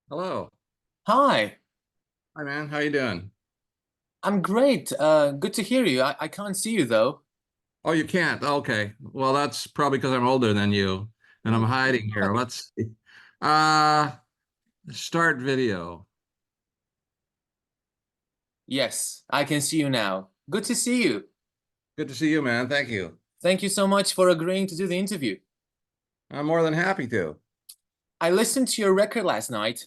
Hello. Hi, Hi, man. How you doing? I'm great. Good to hear you. I can't see you though. Oh, you can't. Okay. Well, that's probably because I'm older than you and I'm Mm. hiding here. Let's see. Uh, Start video. Yes, I can see you now. Good to see you. Good to see you, man. Thank you. Thank you so much for agreeing to do the interview. I'm more than happy to. I listened to your record last night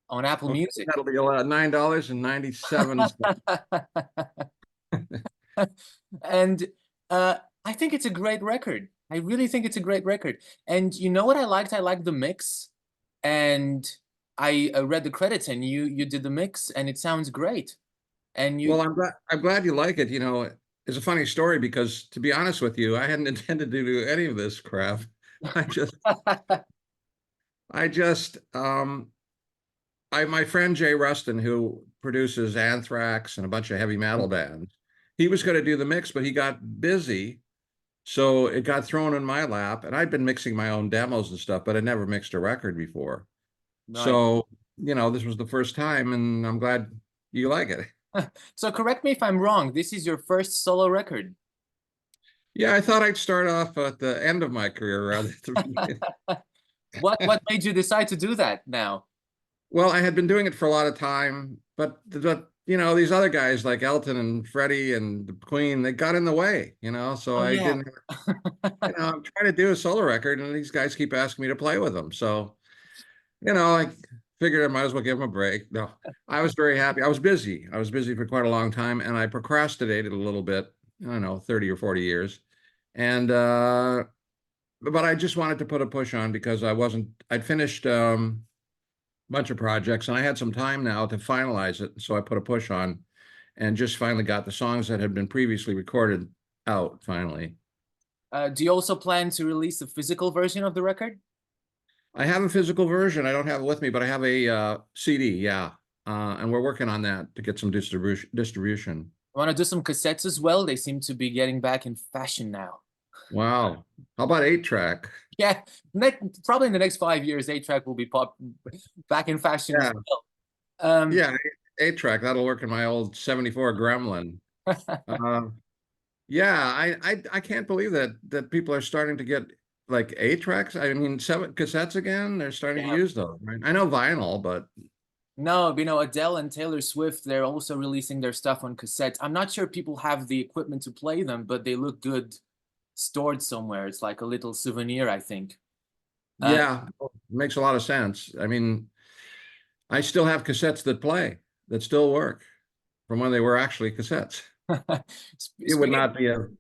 on Apple Okay, Music. that'll be $9.97. And I think it's a great record. I really think it's a great record. And you know what I liked? I liked the mix. And I read the credits and you did the mix and it sounds great. And Well, you I'm glad you like it. It's a funny story because to be honest with you, I hadn't intended to do any of this crap. I just I just my friend Jay Rustin, who produces Anthrax and a bunch of heavy metal bands, he was going to do the mix, but he got busy, so it got thrown in my lap. And I'd been mixing my own demos and stuff, but I never mixed a record before. Right. So, this was the first time, and I'm glad you like it. So correct me if I'm wrong. This is your first solo record. Yeah, I thought I'd start off at the end of my career rather than the beginning. What made you decide to do that now? Well, I had been doing it for a lot of time, but these other guys like Elton and Freddie and the Queen, they got in the way. So Oh I yeah. didn't, I'm trying to do a solo record and these guys keep asking me to play with them. So, I figured I might as well give them a break. No, I was very happy. I was busy. I was busy for quite a long time and I procrastinated a little bit, I don't know, 30 or 40 years. And, but I just wanted to put a push on because I'd finished, bunch of projects and I had some time now to finalize it. So I put a push on and just finally got the songs that had been previously recorded out finally. Do you also plan to release a physical version of the record? I have a physical version. I don't have it with me, but I have a CD, yeah. And we're working on that to get some distribution. Want to do some cassettes as well? They seem to be getting back in fashion now. Wow. How about 8-track? Yeah, probably in the next 5 years, 8-track will be back in fashion as Yeah. well. Um, Yeah, 8-track. That'll work in my old 74 Gremlin. Uh, Yeah, I can't believe that people are starting to get like 8-tracks. I mean, seven cassettes again. They're starting to yeah. use those, right? I know vinyl, but No, Adele and Taylor Swift, they're also releasing their stuff on cassettes. I'm not sure people have the equipment to play them, but they look good stored somewhere. It's like a little souvenir, I think. Uh, yeah, it makes a lot of sense. I mean, I still have cassettes that play that still work from when they were actually cassettes. speaking,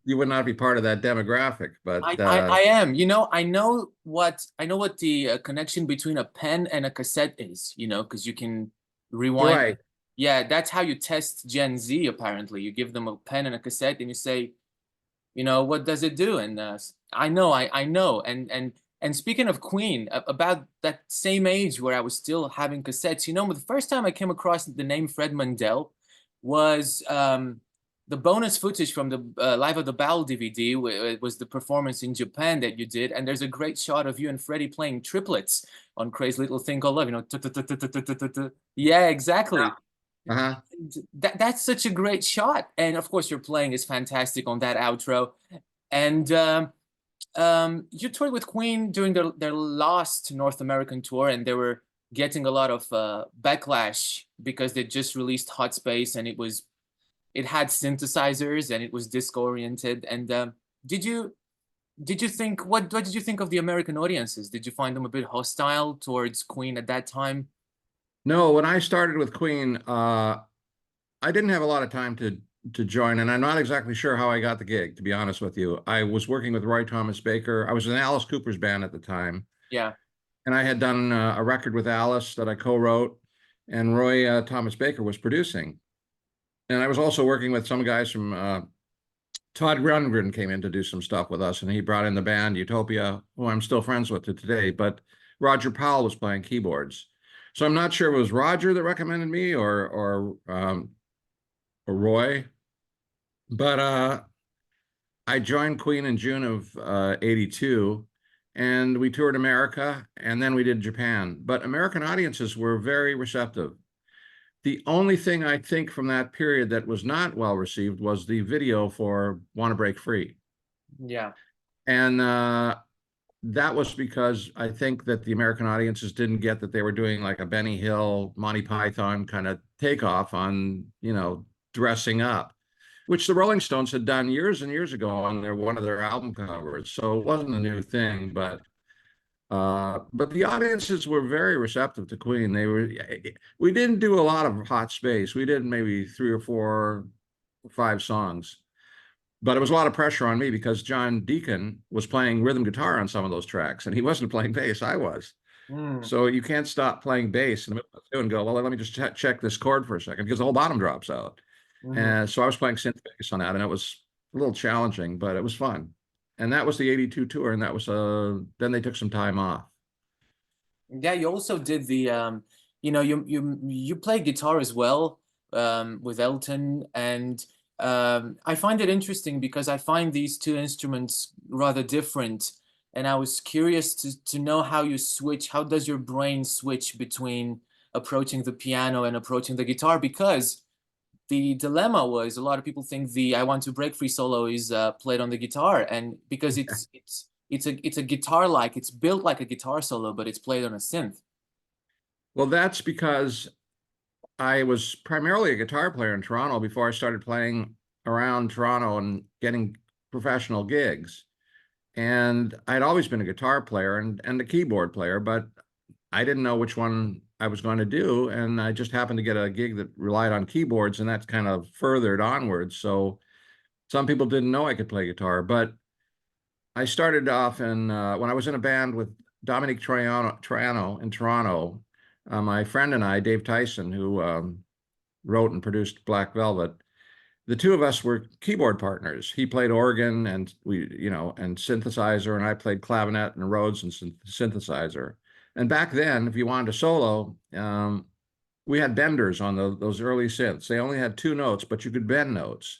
You would not be part of that demographic, but I am. I know what the connection between a pen and a cassette is. Because you can rewind. right. Yeah, that's how you test Gen Z. Apparently, you give them a pen and a cassette, and you say, what does it do? And I know. And speaking of Queen, about that same age where I was still having cassettes, the first time I came across the name Fred Mandel was the bonus footage from the Live at the Ball DVD. It was the performance in Japan that you did, and there's a great shot of you and Freddie playing triplets on Crazy Little Thing Called Love. Yeah, exactly. Uh-huh. That's such a great shot, and of course your playing is fantastic on that outro. And you toured with Queen during their last North American tour, and they were getting a lot of backlash because they just released Hot Space, and it had synthesizers and it was disco oriented. And did you did you think what did you think of the American audiences? Did you find them a bit hostile towards Queen at that time? No, when I started with Queen, I didn't have a lot of time to join, and I'm not exactly sure how I got the gig, to be honest with you. I was working with Roy Thomas Baker. I was in Alice Cooper's band at the time, Yeah. and I had done a record with Alice that I co-wrote, and Roy Thomas Baker was producing. And I was also working with some guys from Todd Rundgren came in to do some stuff with us, and he brought in the band Utopia, who I'm still friends with to today. But Roger Powell was playing keyboards, so I'm not sure it was Roger that recommended me or Roy. But I joined Queen in June of '82, and we toured America, and then we did Japan. But American audiences were very receptive. The only thing I think from that period that was not well received was the video for "Want to Break Free," Yeah. and that was because I think that the American audiences didn't get that they were doing like a Benny Hill, Monty Python kind of takeoff on, dressing up, which the Rolling Stones had done years and years ago on one of their album covers. So it wasn't a new thing, but the audiences were very receptive to Queen. We didn't do a lot of hot space. We did maybe 3 or 4 or 5 songs, but it was a lot of pressure on me because John Deacon was playing rhythm guitar on some of those tracks, and he wasn't playing bass. I was. Mm. So you can't stop playing bass in the middle of the tune and go, well, let me just check this chord for a second because the whole bottom drops out. Mhm. And so I was playing synth bass on that, and it was a little challenging, but it was fun. And that was the '82 tour, and that was then they took some time off. Yeah, you also did the you play guitar as well with Elton, and I find it interesting because I find these two instruments rather different, and I was curious to know how you switch, how does your brain switch between approaching the piano and approaching the guitar, because the dilemma was a lot of people think the "I Want to Break Free" solo is played on the guitar, and because it's a guitar like, it's built like a guitar solo, but it's played on a synth. Well, that's because I was primarily a guitar player in Toronto before I started playing around Toronto and getting professional gigs. And I'd always been a guitar player and a keyboard player, but I didn't know which one I was going to do. And I just happened to get a gig that relied on keyboards, and that's kind of furthered onwards. So some people didn't know I could play guitar, but I started off when I was in a band with Dominic Troiano in Toronto. My friend and I, Dave Tyson, who wrote and produced Black Velvet, the two of us were keyboard partners. He played organ and and synthesizer, and I played clavinet and Rhodes and synthesizer. And back then, if you wanted to solo, we had benders on those early synths. They only had 2 notes, but you could bend notes.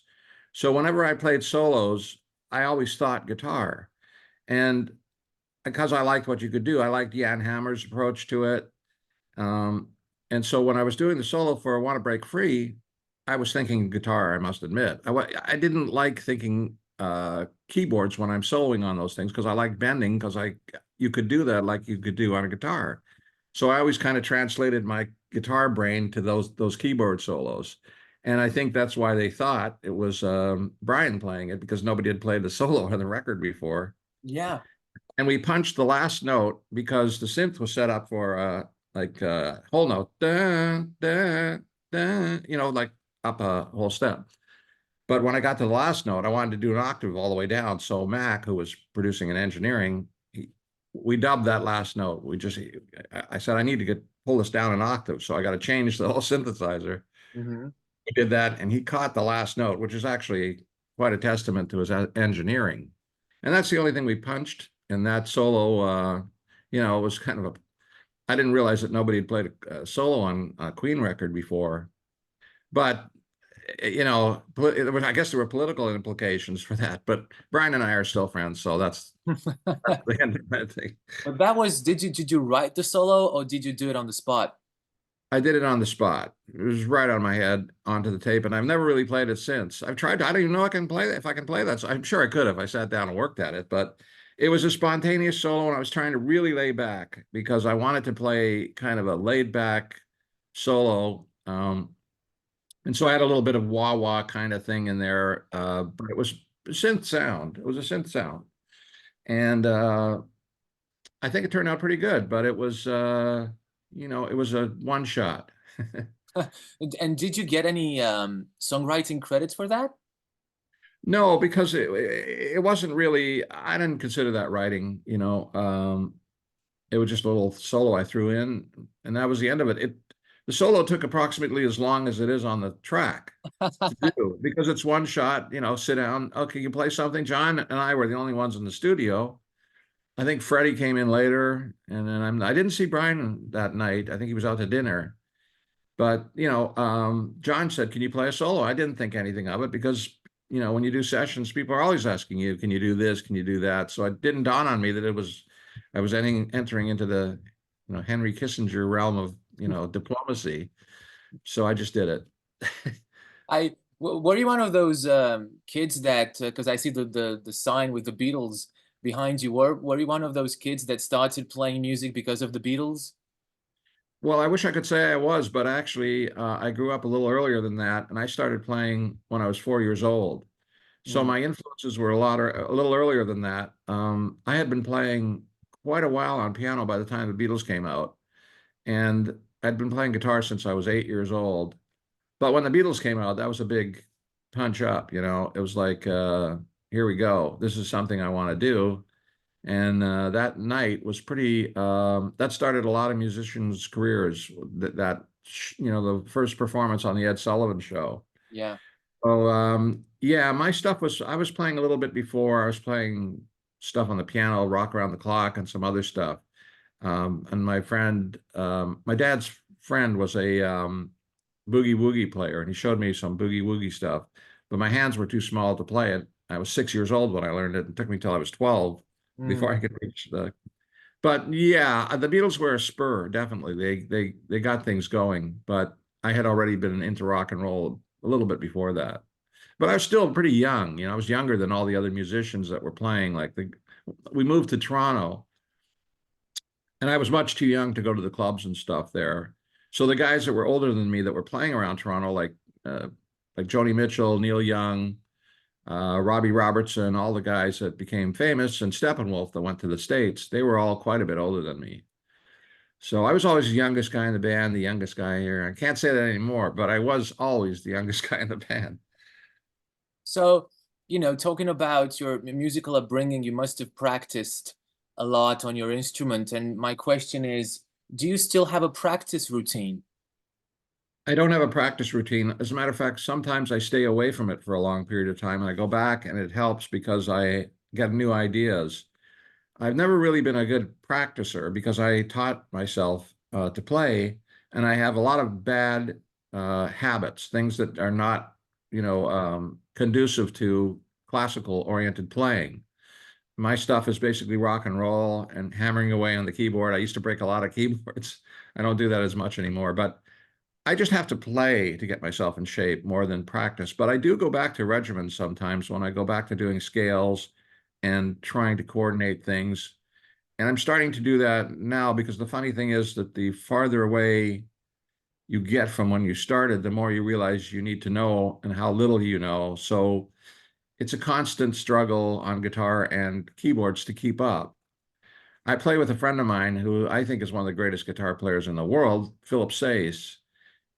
So whenever I played solos, I always thought guitar. And because I liked what you could do, I liked Jan Hammer's approach to it. Um, and so when I was doing the solo for "Want to Break Free," I was thinking guitar, I must admit. I didn't like thinking keyboards when I'm soloing on those things because I like bending because you could do that like you could do on a guitar. So I always kind of translated my guitar brain to those keyboard solos. And I think that's why they thought it was Brian playing it, because nobody had played the solo on the record before. Yeah. And we punched the last note because the synth was set up for whole note, dun, dun, dun, like up a whole step. But when I got to the last note, I wanted to do an octave all the way down. So Mac, who was producing and engineering, we dubbed that last note. I said, I need to pull this down an octave. So I got to change the whole synthesizer. Hmm. He did that, and he caught the last note, which is actually quite a testament to his engineering. And that's the only thing we punched. And that solo, it was kind of I didn't realize that nobody had played a solo on a Queen record before. But, I guess there were political implications for that. But Brian and I are still friends, so that's the end of that thing. But that was, did you write the solo or did you do it on the spot? I did it on the spot. It was right on my head onto the tape, and I've never really played it since. I've tried to, I don't even know I can play that, if I can play that. So I'm sure I could if I sat down and worked at it, but it was a spontaneous solo, and I was trying to really lay back because I wanted to play kind of a laid back solo. And so I had a little bit of wah wah kind of thing in there, but it was a synth sound. It was a synth sound. And I think it turned out pretty good, but it was it was a one shot. And did you get any songwriting credits for that? No, because it wasn't really, I didn't consider that writing, it was just a little solo I threw in, and that was the end of it. The solo took approximately as long as it is on the track to do because it's one shot, sit down. Okay, you play something. John and I were the only ones in the studio. I think Freddie came in later, and then I didn't see Brian that night. I think he was out to dinner. But John said, "Can you play a solo?" I didn't think anything of it because when you do sessions, people are always asking you, "Can you do this? Can you do that?" So it didn't dawn on me that it was I was entering into the, Henry Kissinger realm of, diplomacy. So I just did it. Were you one of those kids that, because I see the sign with the Beatles behind you, were you one of those kids that started playing music because of the Beatles? Well, I wish I could say I was, but actually, I grew up a little earlier than that, and I started playing when I was 4 years old. So Mm. my influences were a little earlier than that. I had been playing quite a while on piano by the time the Beatles came out, and I'd been playing guitar since I was 8 years old. But when the Beatles came out, that was a big punch up, It was like, here we go. This is something I want to do. And that night was that started a lot of musicians' careers. The first performance on the Ed Sullivan Show. Yeah. Oh, yeah, I was playing a little bit before. I was playing stuff on the piano, Rock Around the Clock, and some other stuff. And my dad's friend was a boogie woogie player, and he showed me some boogie woogie stuff. But my hands were too small to play it. I was 6 years old when I learned it. It took me till I was 12 Mm. before I could reach the. But yeah, the Beatles were a spur, definitely. They got things going, but I had already been into rock and roll a little bit before that. But I was still pretty young. I was younger than all the other musicians that were playing. We moved to Toronto, and I was much too young to go to the clubs and stuff there. So the guys that were older than me that were playing around Toronto, like Joni Mitchell, Neil Young, Robbie Robertson, all the guys that became famous, and Steppenwolf that went to the States, they were all quite a bit older than me. So I was always the youngest guy in the band, the youngest guy here. I can't say that anymore, but I was always the youngest guy in the band. So, talking about your musical upbringing, you must have practiced a lot on your instrument. And my question is, do you still have a practice routine? I don't have a practice routine. As a matter of fact, sometimes I stay away from it for a long period of time and I go back and it helps because I get new ideas. I've never really been a good practicer because I taught myself to play, and I have a lot of bad habits, things that are not, conducive to classical oriented playing. My stuff is basically rock and roll and hammering away on the keyboard. I used to break a lot of keyboards. I don't do that as much anymore, but I just have to play to get myself in shape more than practice. But I do go back to regimens sometimes when I go back to doing scales and trying to coordinate things. And I'm starting to do that now because the funny thing is that the farther away you get from when you started, the more you realize you need to know and how little you know. So it's a constant struggle on guitar and keyboards to keep up. I play with a friend of mine who I think is one of the greatest guitar players in the world, Philip Sayce,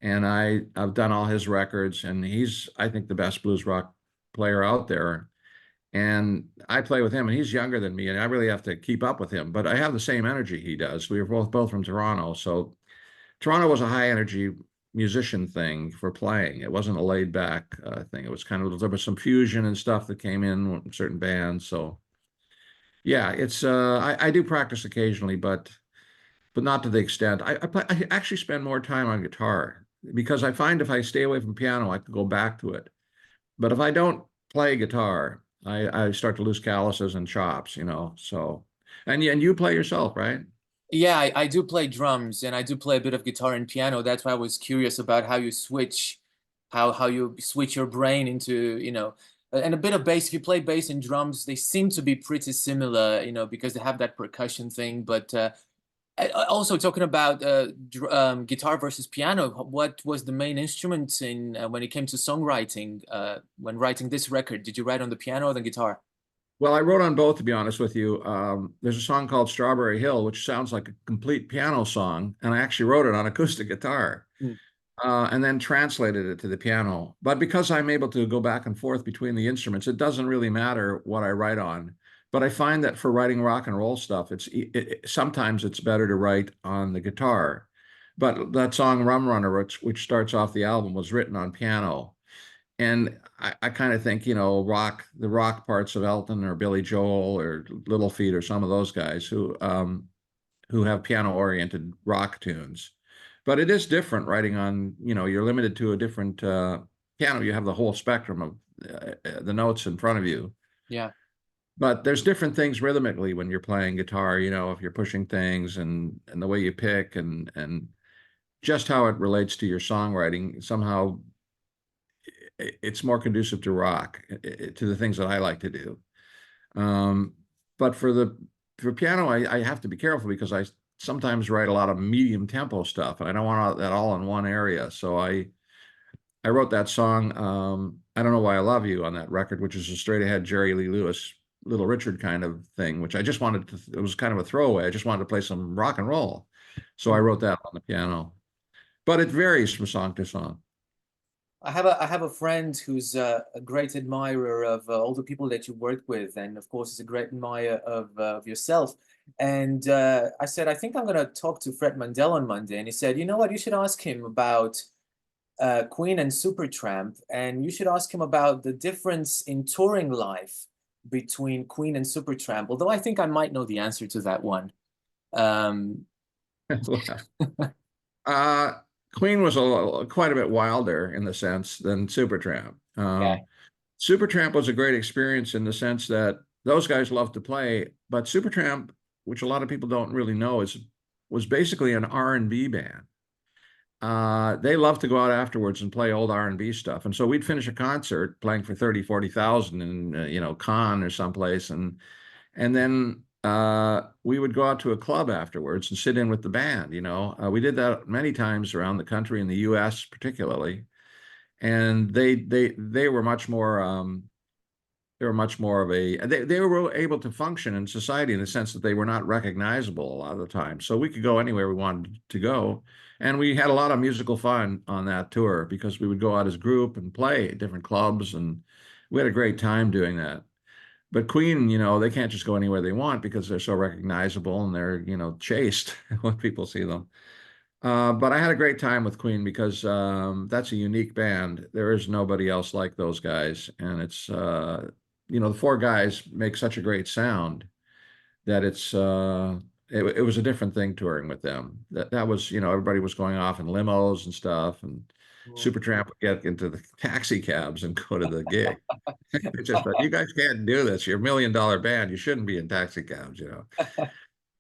and I've done all his records, and he's, I think, the best blues rock player out there. And I play with him, and he's younger than me, and I really have to keep up with him. But I have the same energy he does. We were both from Toronto, so Toronto was a high energy musician thing for playing. It wasn't a laid back thing. It was kind of, there was some fusion and stuff that came in with certain bands. So yeah, I do practice occasionally, but not to the extent. I actually spend more time on guitar because I find if I stay away from piano, I can go back to it. But if I don't play guitar, I start to lose calluses and chops, So, and you play yourself, right? Yeah, I do play drums and I do play a bit of guitar and piano. That's why I was curious about how you switch, how you switch your brain into, and a bit of bass. If you play bass and drums, they seem to be pretty similar, because they have that percussion thing. But also talking about guitar versus piano, what was the main instrument in when it came to songwriting? When writing this record, did you write on the piano or the guitar? Well, I wrote on both, to be honest with you. There's a song called Strawberry Hill, which sounds like a complete piano song, and I actually wrote it on acoustic guitar, Mm. and then translated it to the piano. But because I'm able to go back and forth between the instruments, it doesn't really matter what I write on. But I find that for writing rock and roll stuff, sometimes it's better to write on the guitar. But that song Rum Runner, which starts off the album, was written on piano. And I kind of think, the rock parts of Elton or Billy Joel or Little Feat or some of those guys who have piano-oriented rock tunes. But it is different writing on, you're limited to a different piano. You have the whole spectrum of the notes in front of you. Yeah. But there's different things rhythmically when you're playing guitar, if you're pushing things and the way you pick and just how it relates to your songwriting. Somehow it's more conducive to rock, to the things that I like to do. Um, but for piano, I have to be careful because I sometimes write a lot of medium tempo stuff, and I don't want that all in one area. So I wrote that song, I Don't Know Why I Love You, on that record, which is a straight ahead Jerry Lee Lewis, Little Richard kind of thing, which I just wanted to, it was kind of a throwaway. I just wanted to play some rock and roll. So I wrote that on the piano, but it varies from song to song. I have a friend who's a great admirer of all the people that you work with, and of course is a great admirer of yourself. And I said, I think I'm going to talk to Fred Mandel on Monday, and he said, you know what, you should ask him about Queen and Supertramp, and you should ask him about the difference in touring life between Queen and Supertramp. Although I think I might know the answer to that one. Um, Uh, Queen was quite a bit wilder in the sense than Supertramp. yeah, Supertramp was a great experience in the sense that those guys loved to play, but Supertramp, which a lot of people don't really know, was basically an R&B band. They loved to go out afterwards and play old R&B stuff. And so we'd finish a concert playing for 30, 40,000 in, Cannes or someplace. And then we would go out to a club afterwards and sit in with the band. We did that many times around the country, in the U.S. particularly. And they were much more of a they were able to function in society in the sense that they were not recognizable a lot of the time. So we could go anywhere we wanted to go. And we had a lot of musical fun on that tour because we would go out as a group and play at different clubs, and we had a great time doing that. But Queen, they can't just go anywhere they want because they're so recognizable and they're, chased when people see them. But I had a great time with Queen because that's a unique band. There is nobody else like those guys. And it's, the four guys make such a great sound that it was a different thing touring with them. That was, everybody was going off in limos and stuff. And Supertramp would get into the taxi cabs and go to the gig. It's just that you guys can't do this. You're $1 million band. You shouldn't be in taxi cabs.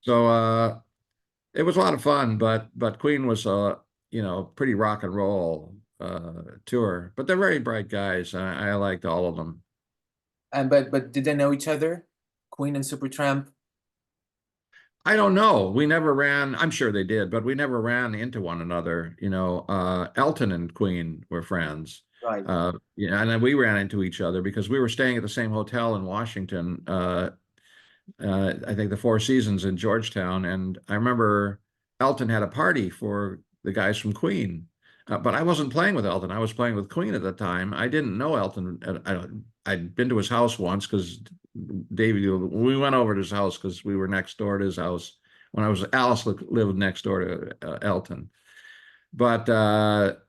So it was a lot of fun, but Queen was a pretty rock and roll tour. But they're very bright guys. I liked all of them. and but did they know each other, Queen and Supertramp? I don't know. We never ran. I'm sure they did, but we never ran into one another. Elton and Queen were friends. Right. And then we ran into each other because we were staying at the same hotel in Washington. I think the Four Seasons in Georgetown. And I remember Elton had a party for the guys from Queen, but I wasn't playing with Elton. I was playing with Queen at the time. I didn't know Elton. I'd been to his house once because we went over to his house because we were next door to his house when Alice lived next door to Elton. But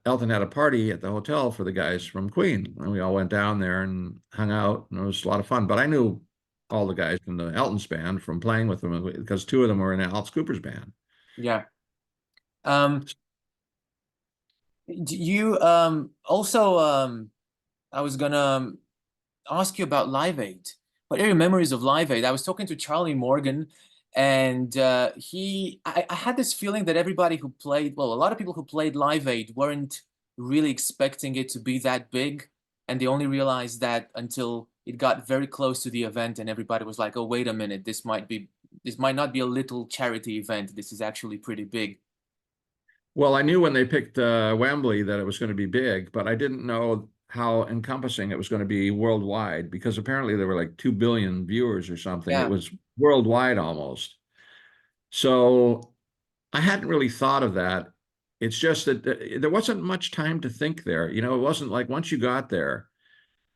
Elton had a party at the hotel for the guys from Queen, and we all went down there and hung out, and it was a lot of fun. But I knew all the guys from the Elton's band from playing with them because two of them were in Alice Cooper's band. Yeah. You also I was gonna ask you about Live Aid. What are your memories of Live Aid? I was talking to Charlie Morgan, and I had this feeling that everybody who played, well, a lot of people who played Live Aid weren't really expecting it to be that big, and they only realized that until it got very close to the event, and everybody was like, "Oh, wait a minute, this might not be a little charity event. This is actually pretty big." Well, I knew when they picked Wembley that it was going to be big, but I didn't know how encompassing it was going to be worldwide because apparently there were like 2 billion viewers or something. Yeah. It was worldwide almost. So I hadn't really thought of that. It's just that there wasn't much time to think there. It wasn't like once you got there,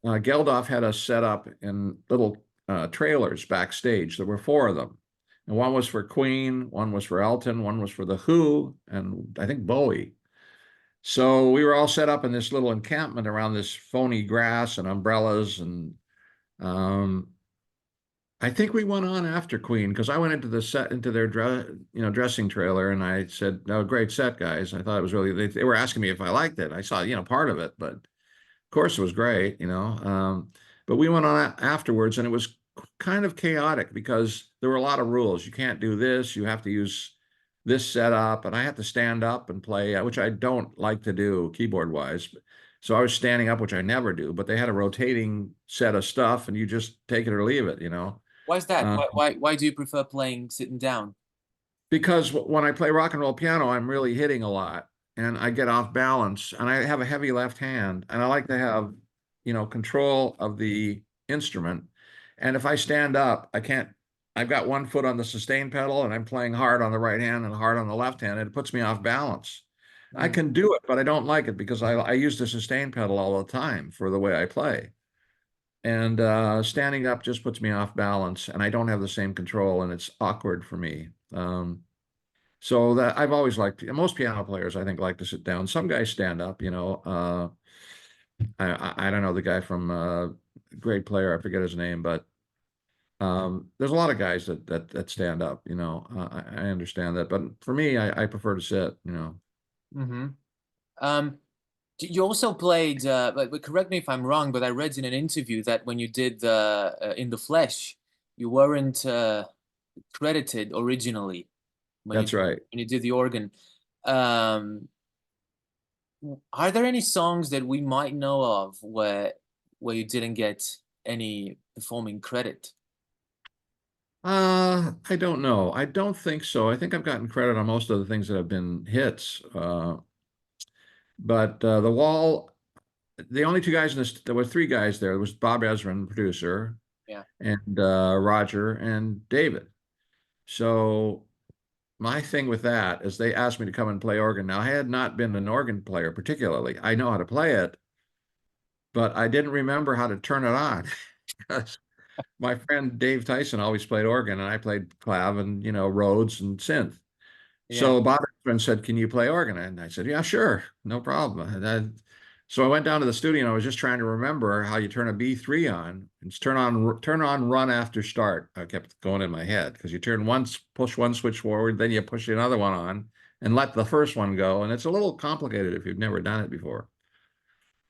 Geldof had us set up in little trailers backstage. There were four of them. And one was for Queen, one was for Elton, one was for The Who, and I think Bowie. So we were all set up in this little encampment around this phony grass and umbrellas. And um, I think we went on after Queen because I went into their dressing trailer, and I said, "No, great set, guys." I thought it was really. They were asking me if I liked it. I saw part of it, but of course it was great. But we went on afterwards, and it was kind of chaotic because there were a lot of rules. You can't do this. You have to use this setup, and I had to stand up and play, which I don't like to do keyboard wise. So I was standing up, which I never do. But they had a rotating set of stuff, and you just take it or leave it, you know. Why is that? Uh, Why do you prefer playing sitting down? because when I play rock and roll piano, I'm really hitting a lot and I get off balance and I have a heavy left hand and I like to have, control of the instrument. And if I stand up, I can't, I've got one foot on the sustain pedal and I'm playing hard on the right hand and hard on the left hand. And it puts me off balance. I Mm. can do it, but I don't like it because I use the sustain pedal all the time for the way I play. And standing up just puts me off balance and I don't have the same control and it's awkward for me. So that I've always liked, most piano players I think like to sit down. Some guys stand up, I don't know the guy from great player, I forget his name, but there's a lot of guys that stand up, I understand that, but for me, I prefer to sit. Mm-hmm. Um, you also played, but correct me if I'm wrong, but I read in an interview that when you did In the Flesh, you weren't credited originally That's right. when you did the organ. Um, are there any songs that we might know of where you didn't get any performing credit? I don't know. I don't think so. I think I've gotten credit on most of the things that have been hits. But The Wall, the only two guys in this, there were three guys there. There was Bob Ezrin, producer, Yeah. and Roger and David. So my thing with that is they asked me to come and play organ. Now, I had not been an organ player particularly. I know how to play it, but I didn't remember how to turn it on because my friend Dave Tyson always played organ and I played clav and, Rhodes and synth. Yeah. So Bob Ezrin said, "Can you play organ?" And I said, "Yeah, sure, no problem." So I went down to the studio and I was just trying to remember how you turn a B3 on. It's turn on, run after start. I kept going in my head because you turn once, push one switch forward, then you push another one on and let the first one go. And it's a little complicated if you've never done it before.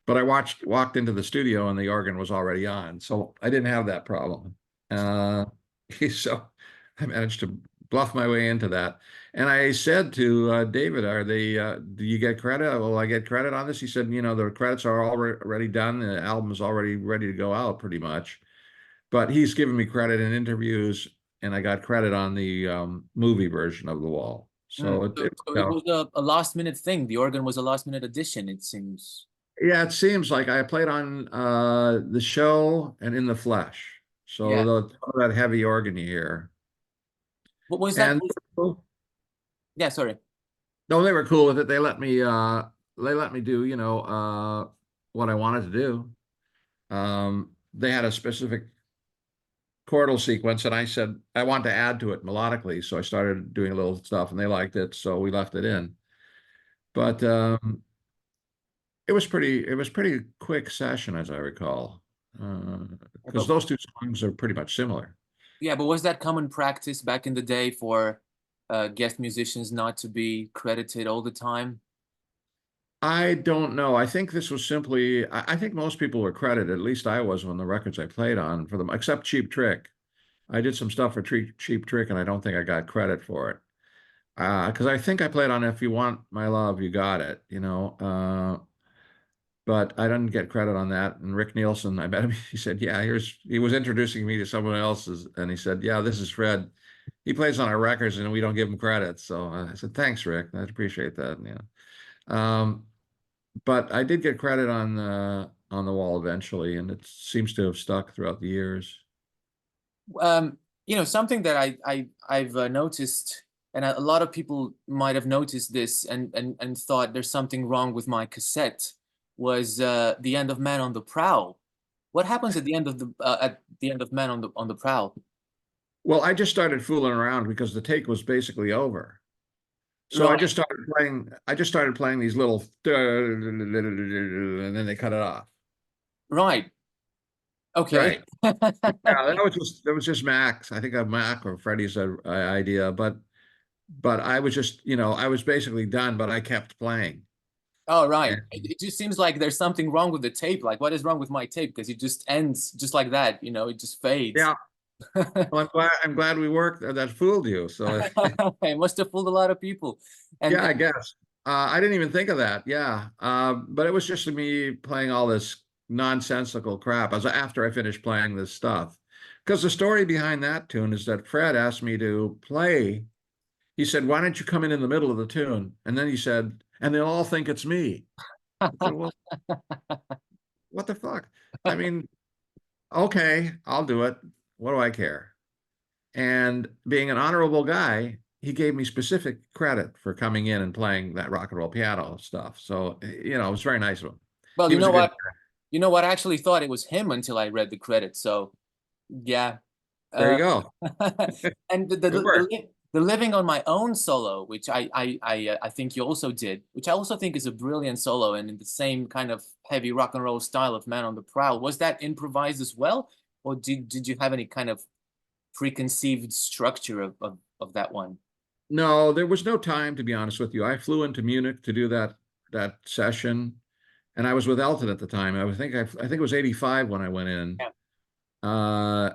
But I walked into the studio and the organ was already on, so I didn't have that problem. Uh, so I managed to bluff my way into that. And I said to David, do you get credit? Will I get credit on this? He said, the credits are already done. The album's already ready to go out pretty much. But he's given me credit in interviews and I got credit on the movie version of The Wall. Mm. So So it was a last minute thing. The organ was a last minute addition, it seems. yeah, it seems like I played on the show and in the flesh. So Yeah. that heavy organ you hear. What was that? And Yeah, sorry. no, they were cool with it. They let me do, what I wanted to do. They had a specific chordal sequence and I said I want to add to it melodically. So I started doing a little stuff and they liked it, so we left it in. But it was pretty quick session as I recall. Because But those two songs are pretty much similar. yeah, but was that common practice back in the day for guest musicians not to be credited all the time? I don't know. I think this was simply, I think most people were credited, at least I was on the records I played on for them, except Cheap Trick. I did some stuff for Cheap Trick and I don't think I got credit for it. Because I think I played on If You Want My Love, You Got It. But I didn't get credit on that. And Rick Nielsen, I met him, he said, yeah, he was introducing me to someone else's. And he said, yeah, this is Fred. He plays on our records and we don't give him credit. So I said, thanks, Rick. I appreciate that. Yeah. Um, but I did get credit on the wall eventually, and it seems to have stuck throughout the years. Something that I've noticed, and a lot of people might have noticed this and thought there's something wrong with my cassette, was the end of Man on the Prowl. What happens at the end of Man on the Prowl? Well, I just started fooling around because the take was basically over. So Right, I just started playing these little and then they cut it off. right, okay. Right. Yeah, that was just Mac's. I think a Mac or Freddie's idea, but I was just, I was basically done, but I kept playing. Oh, right. And It just seems like there's something wrong with the tape. Like, what is wrong with my tape? Because it just ends just like that, it just fades. yeah, Well, I'm glad we worked that fooled you. So It must have fooled a lot of people. yeah, And I guess. I didn't even think of that. Yeah. But it was just me playing all this nonsensical crap as after I finished playing this stuff. Because the story behind that tune is that Fred asked me to play. He said, "Why don't you come in the middle of the tune?" And then he said, "And they'll all think it's me." I said, "Well, what the fuck?" I mean, okay, I'll do it. What do I care? And being an honorable guy, he gave me specific credit for coming in and playing that rock and roll piano stuff. So, it was very nice of him. well, He you was know a good what? You know what? I actually thought it was him until I read the credits. So yeah. There you Uh, go. and Good work. the living on my own solo, which I think you also did, which I also think is a brilliant solo and in the same kind of heavy rock and roll style of Man on the Prowl. Was that improvised as well, or did you have any kind of preconceived structure of that one? No, there was no time, to be honest with you. I flew into Munich to do that session, and I was with Elton at the time. I think it was 85 when I went in. Yeah. Uh,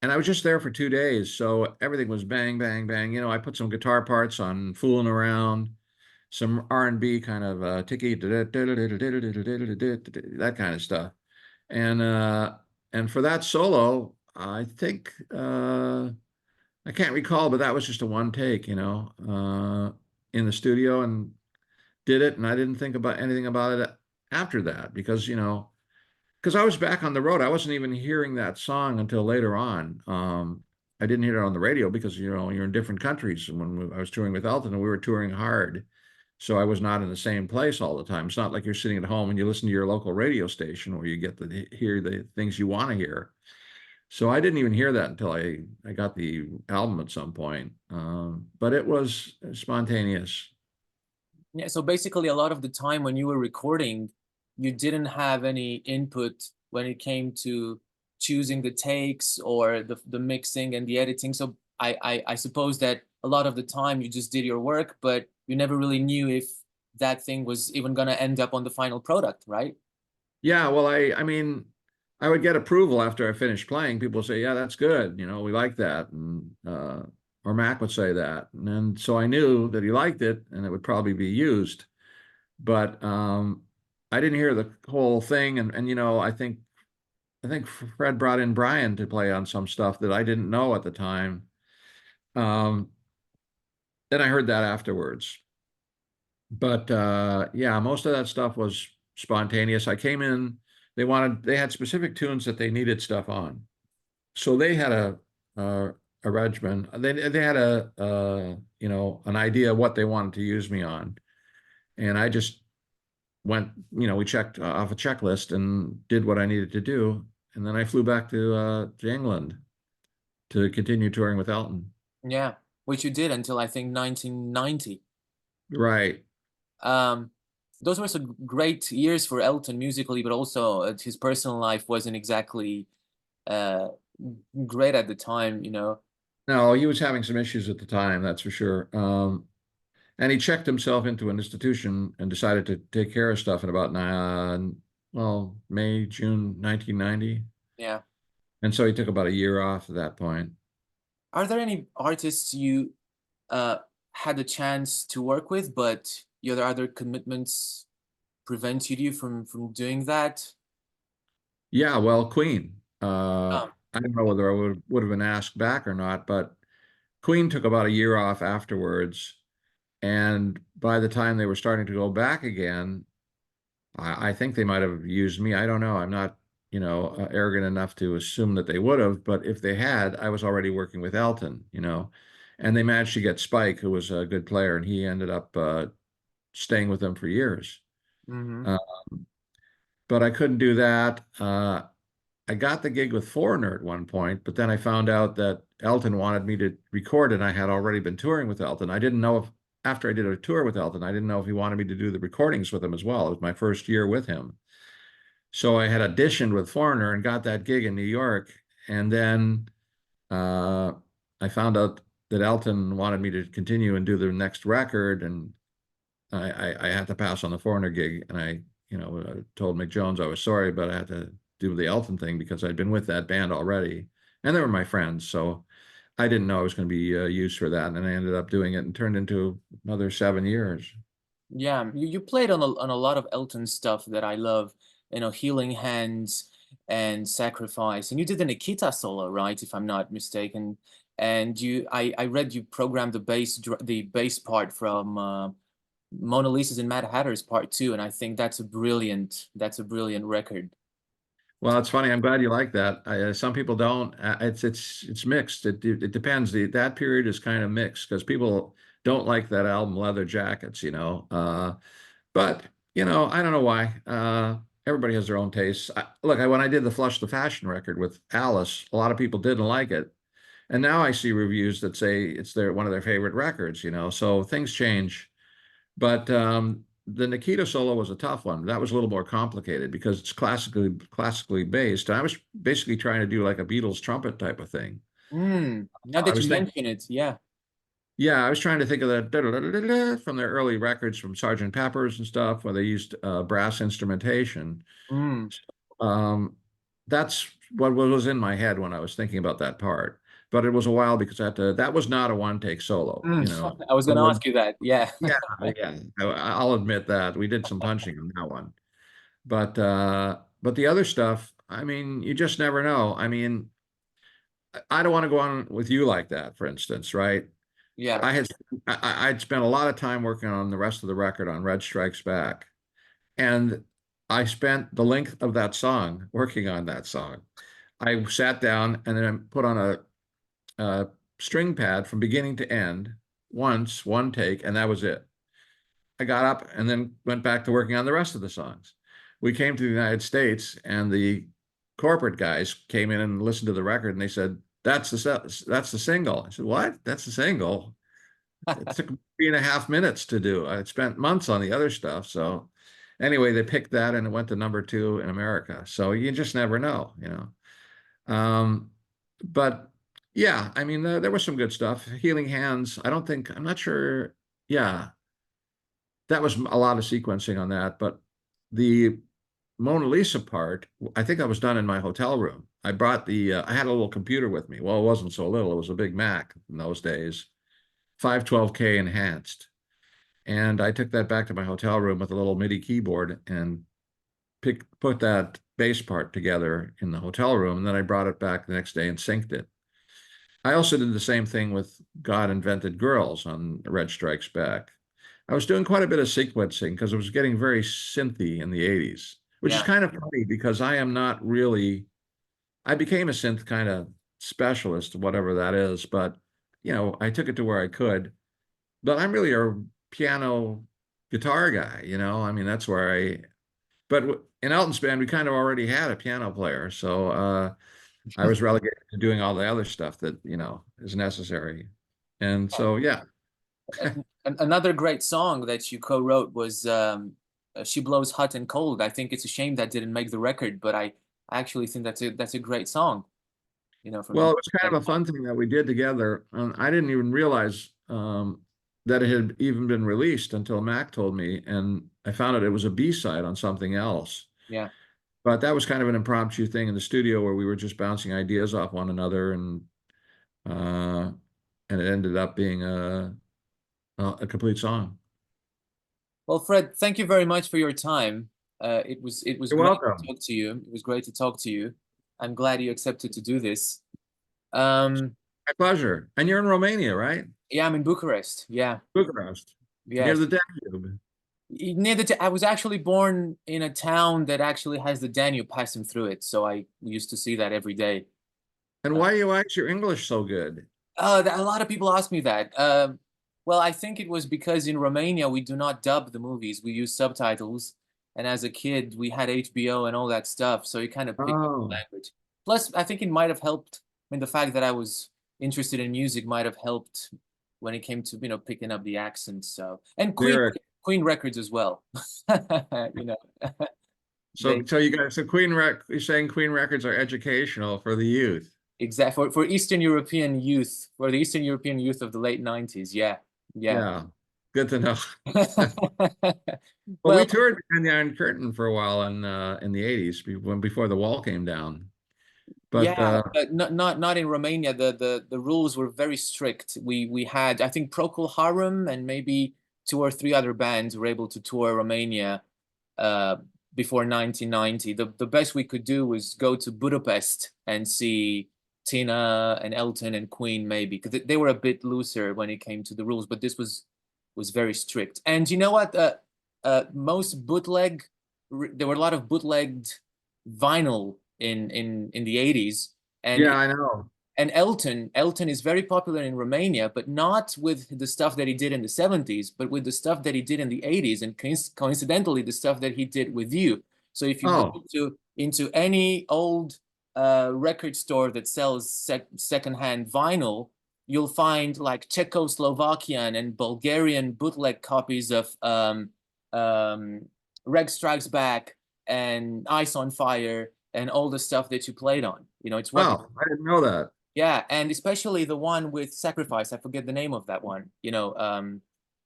and I was just there for 2 days, so everything was bang, bang, bang. I put some guitar parts on "Fooling Around," some R&B kind of ticky that kind of stuff. And for that solo, I think I can't recall, but that was just a one take, in the studio and did it, and I didn't think about anything about it after that because I was back on the road. I wasn't even hearing that song until later on. I didn't hear it on the radio because you're in different countries. When I was touring with Elton, and we were touring hard, so I was not in the same place all the time. It's not like you're sitting at home and you listen to your local radio station where you get to hear the things you want to hear. So I didn't even hear that until I got the album at some point. But it was spontaneous. Yeah, so basically a lot of the time when you were recording, you didn't have any input when it came to choosing the takes or the mixing and the editing. So I suppose that a lot of the time you just did your work, but you never really knew if that thing was even gonna end up on the final product, right? Yeah, well, I mean, I would get approval after I finished playing. People would say, "Yeah, that's good. We like that," and or Mac would say that, and then so I knew that he liked it, and it would probably be used. But I didn't hear the whole thing, and I think Fred brought in Brian to play on some stuff that I didn't know at the time. Um, then I heard that afterwards. But yeah, most of that stuff was spontaneous. I came in, they had specific tunes that they needed stuff on. So they had a regimen. They had an idea of what they wanted to use me on. And I just went, we checked off a checklist and did what I needed to do. And then I flew back to England to continue touring with Elton. Yeah, which you did until I think 1990. Right. Um, those were some great years for Elton musically, but also his personal life wasn't exactly uh, great at the time, you know. No, he was having some issues at the time, that's for sure. And he checked himself into an institution and decided to take care of stuff in about May, June 1990. Yeah. And so he took about a year off at that point. Are there any artists you uh, had the chance to work with, but your other commitments prevented you from doing that? Yeah, well, Queen. Um, I don't know whether I would have been asked back or not, but Queen took about a year off afterwards. And by the time they were starting to go back again, I think they might have used me. I don't know. I'm not, arrogant enough to assume that they would have, but if they had, I was already working with Elton. And they managed to get Spike, who was a good player, and he ended up staying with them for years. mhm. Uh, but I couldn't do that. I got the gig with Foreigner at one point, but then I found out that Elton wanted me to record, and I had already been touring with Elton. I didn't know if, after I did a tour with Elton, I didn't know if he wanted me to do the recordings with him as well. It was my first year with him. So I had auditioned with Foreigner and got that gig in New York. And then uh, I found out that Elton wanted me to continue and do the next record, and I had to pass on the Foreigner gig. And I told Mick Jones I was sorry, but I had to do the Elton thing because I'd been with that band already, and they were my friends. So I didn't know I was going to be used for that, and I ended up doing it and turned into another 7 years. Yeah, you played on a lot of Elton stuff that I love, you know, Healing Hands and Sacrifice. And you did the Nikita solo, right? If I'm not mistaken. And I read you programmed the bass part from Mona Lisa's and Mad Hatter's Part 2, and I think that's a brilliant record. Well, it's funny. I'm glad you like that. Some people don't. It's mixed. It depends. That period is kind of mixed because people don't like that album, Leather Jackets. But I don't know why. Everybody has their own tastes. Look, when I did the Flush the Fashion record with Alice, a lot of people didn't like it, and now I see reviews that say it's one of their favorite records. So things change. But the Nikita solo was a tough one. That was a little more complicated because it's classically based. I was basically trying to do like a Beatles trumpet type of thing. Now I that was you thinking, mention it, yeah. yeah, I was trying to think of that from their early records from Sergeant Pepper's and stuff where they used brass instrumentation. Mm, Um, that's what was in my head when I was thinking about that part. But it was a while because that was not a one take solo. I was gonna ask you that. Yeah. Yeah, yeah. I'll admit that we did some punching on that one. But the other stuff, I mean, you just never know. I mean, I don't want to go on with you like that, for instance, right? Yeah. I had I'd spent a lot of time working on the rest of the record on Red Strikes Back, and I spent the length of that song working on that song. I sat down and then I put on a string pad from beginning to end once, one take, and that was it. I got up and then went back to working on the rest of the songs. We came to the United States, and the corporate guys came in and listened to the record, and they said, that's the single." I said, "What? That's the single?" It took 3.5 minutes to do. I spent months on the other stuff. So anyway, they picked that, and it went to number 2 in America. So you just never know. But yeah, I mean, there was some good stuff. Healing Hands. I'm not sure. Yeah, that was a lot of sequencing on that, but the Mona Lisa part, I think I was done in my hotel room. I had a little computer with me. Well, it wasn't so little. It was a big Mac in those days, 512K enhanced. And I took that back to my hotel room with a little MIDI keyboard and put that bass part together in the hotel room. And then I brought it back the next day and synced it. I also did the same thing with God Invented Girls on Red Strikes Back. I was doing quite a bit of sequencing because it was getting very synthy in the 80s, which is Yeah. kind of funny because I became a synth kind of specialist, whatever that is, but I took it to where I could. But I'm really a piano guitar guy. I mean, but in Elton's band, we kind of already had a piano player. So I was relegated to doing all the other stuff that, is necessary. And so, yeah. Another great song that you co-wrote was "She Blows Hot and Cold." I think it's a shame that didn't make the record, but I actually think that's a great song. From Well, his it was kind of a fun thing that we did together. And I didn't even realize that it had even been released until Mac told me. And I found out it was a B-side on something else. Yeah. But that was kind of an impromptu thing in the studio where we were just bouncing ideas off one another. Uh, and it ended up being a complete song. Well, Fred, thank you very much for your time. It was You're great to welcome. talk to you. It was great to talk to you. I'm glad you accepted to do this. Um, My pleasure. And you're in Romania, right? yeah, I'm in Bucharest. Yeah, Bucharest, near yes. the Danube. I was actually born in a town that actually has the Danube passing through it, so I used to see that every day. And Uh, why is your English so good? a lot of people ask me that. Well, I think it was because in Romania we do not dub the movies; we use subtitles. And as a kid, we had HBO and all that stuff, so you kind of picked up the Oh, language. Plus, I think it might have helped. I mean, the fact that I was interested in music might have helped when it came to picking up the accents. So and lyric. Queen records as well. You know, So, they so you guys, so you're saying Queen records are educational for the youth. exact for Eastern European youth, for the Eastern European youth of the late 90s. Yeah, yeah. Yeah, good to know. Well, Well, we toured behind the Iron Curtain for a while in the 80s before the wall came down. But Yeah, but not in Romania. The rules were very strict. We had, I think, Procol Harum and maybe two or three other bands were able to tour Romania uh, before 1990. The best we could do was go to Budapest and see Tina and Elton and Queen maybe, because they were a bit looser when it came to the rules, but this was very strict. And you know what? Most bootleg, there were a lot of bootlegged vinyl in the 80s, and yeah, I know. Elton is very popular in Romania, but not with the stuff that he did in the 70s, but with the stuff that he did in the 80s, and coincidentally, the stuff that he did with you. So if you go Oh, into any old record store that sells secondhand vinyl, you'll find like Czechoslovakian and Bulgarian bootleg copies of Reg Strikes Back and Ice on Fire and all the stuff that you played on. You know, it's what, wow, I didn't know that. yeah, and especially the one with Sacrifice. I forget the name of that one. You know,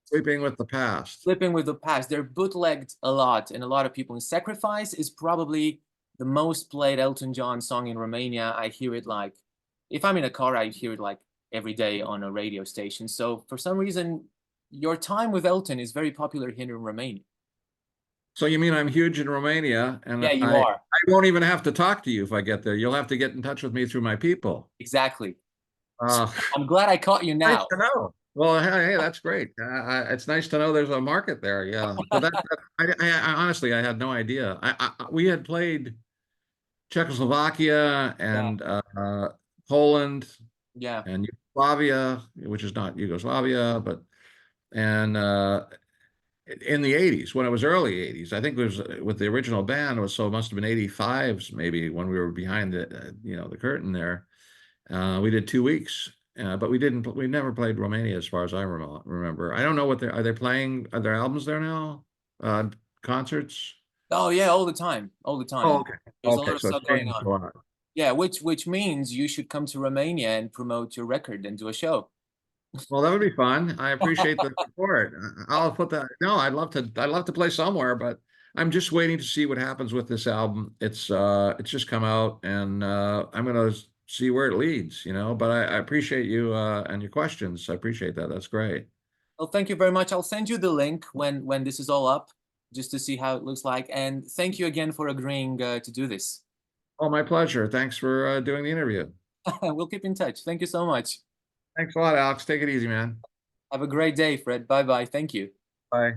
Sleeping with the Past. Flipping with the Past. They're bootlegged a lot, and a lot of people. And Sacrifice is probably the most played Elton John song in Romania. I hear it like, if I'm in a car, I hear it like every day on a radio station. So for some reason, your time with Elton is very popular here in Romania. So you mean I'm huge in Romania, and Yeah, you I are. I won't even have to talk to you if I get there. You'll have to get in touch with me through my people. Exactly. So Uh, I'm glad I caught you nice now. to know. Well, hey, that's great. It's nice to know there's a market there. Yeah, but I honestly I had no idea. We had played Czechoslovakia Yeah, and Poland yeah. and Yugoslavia, which is not Yugoslavia, but and in the 80s, when it was early 80s. I think it was with the original band, it was so it must have been 85s maybe when we were behind the the curtain there. We did 2 weeks, but we never played Romania as far as I remember. I don't know what are they playing? Are there albums there now? Uh, Concerts? Oh yeah, all the time, all the Oh, time. okay. There's a lot Okay, of so it's stuff going changed on. a lot. Yeah, which means you should come to Romania and promote your record and do a show. Well, that would be fun. I appreciate the support. I'll put that. No, I'd love to play somewhere, but I'm just waiting to see what happens with this album. It's just come out, and I'm gonna see where it leads, But I appreciate you and your questions. I appreciate that. That's great. Well, thank you very much. I'll send you the link when this is all up, just to see how it looks like. And thank you again for agreeing to do this. Oh, my pleasure. Thanks for doing the interview. We'll keep in touch. Thank you so much. Thanks a lot, Alex. Take it easy, man. Have a great day, Fred. Bye bye. Thank you. Bye.